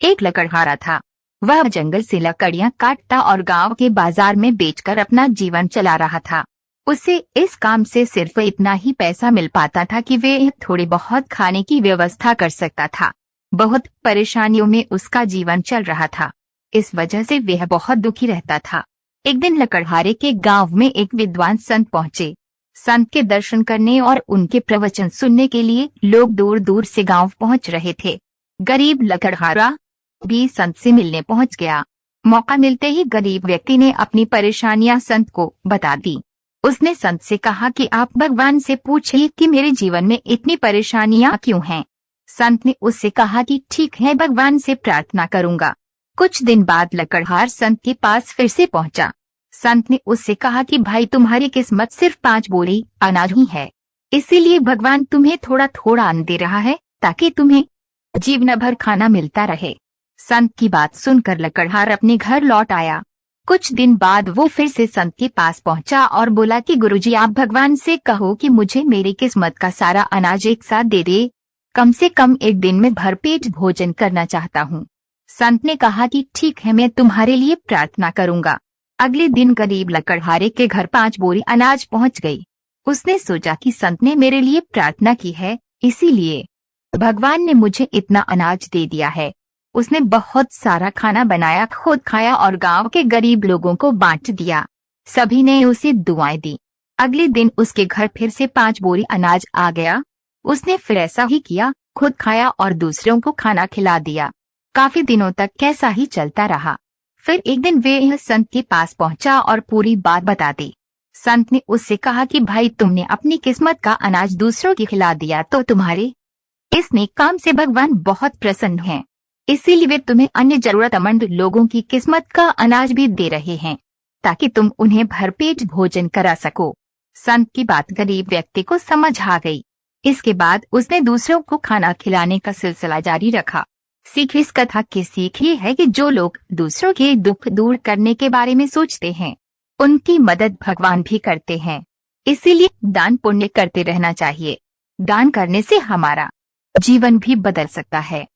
एक लकड़हारा था। वह जंगल से लकड़ियां काटता और गांव के बाजार में बेचकर अपना जीवन चला रहा था। उसे इस काम से सिर्फ इतना ही पैसा मिल पाता था कि वे थोड़ी बहुत खाने की व्यवस्था कर सकता था। बहुत परेशानियों में उसका जीवन चल रहा था। इस वजह से वह बहुत दुखी रहता था। एक दिन लकड़हारे के गांव में एक विद्वान संत पहुंचे। संत के दर्शन करने और उनके प्रवचन सुनने के लिए लोग दूर दूर से गांव पहुंच रहे थे। गरीब लकड़हारा भी संत से मिलने पहुंच गया। मौका मिलते ही गरीब व्यक्ति ने अपनी परेशानियां संत को बता दी। उसने संत से कहा कि आप भगवान से पूछिए कि मेरे जीवन में इतनी परेशानियां क्यों हैं। संत ने उससे कहा कि ठीक है, भगवान से प्रार्थना करूंगा। कुछ दिन बाद लकड़हार संत के पास फिर से पहुंचा। संत ने उससे कहा कि भाई, तुम्हारी किस्मत सिर्फ 5 बोरी अनाज ही है, इसीलिए भगवान तुम्हें थोड़ा थोड़ा अन्न दे रहा है ताकि तुम्हें जीवन भर खाना मिलता रहे। संत की बात सुनकर लकड़हार अपने घर लौट आया। कुछ दिन बाद वो फिर से संत के पास पहुंचा और बोला कि गुरुजी, आप भगवान से कहो कि मुझे मेरी किस्मत का सारा अनाज एक साथ दे दे। कम से कम एक दिन में भरपेट भोजन करना चाहता हूँ। संत ने कहा कि ठीक है, मैं तुम्हारे लिए प्रार्थना करूंगा। अगले दिन गरीब लकड़हारे के घर 5 बोरी अनाज पहुंच गई। उसने सोचा कि संत ने मेरे लिए प्रार्थना की है, इसीलिए भगवान ने मुझे इतना अनाज दे दिया है। उसने बहुत सारा खाना बनाया, खुद खाया और गांव के गरीब लोगों को बांट दिया। सभी ने उसे दुआएं दी। अगले दिन उसके घर फिर से 5 बोरी अनाज आ गया। उसने फिर ऐसा ही किया, खुद खाया और दूसरों को खाना खिला दिया। काफी दिनों तक कैसा ही चलता रहा। फिर एक दिन वे संत के पास पहुंचा और पूरी बात बता दी। संत ने उससे कहा कि भाई, तुमने अपनी किस्मत का अनाज दूसरों की खिला दिया तो तुम्हारे इस नेक काम से भगवान बहुत प्रसन्न हैं। इसीलिए वे तुम्हें अन्य जरूरतमंद लोगों की किस्मत का अनाज भी दे रहे हैं ताकि तुम उन्हें भरपेट भोजन करा सको। संत की बात गरीब व्यक्ति को समझ आ गई। इसके बाद उसने दूसरों को खाना खिलाने का सिलसिला जारी रखा। सीख इस कथा की सीख ये है कि जो लोग दूसरों के दुख दूर करने के बारे में सोचते हैं, उनकी मदद भगवान भी करते हैं। इसीलिए दान पुण्य करते रहना चाहिए। दान करने से हमारा जीवन भी बदल सकता है।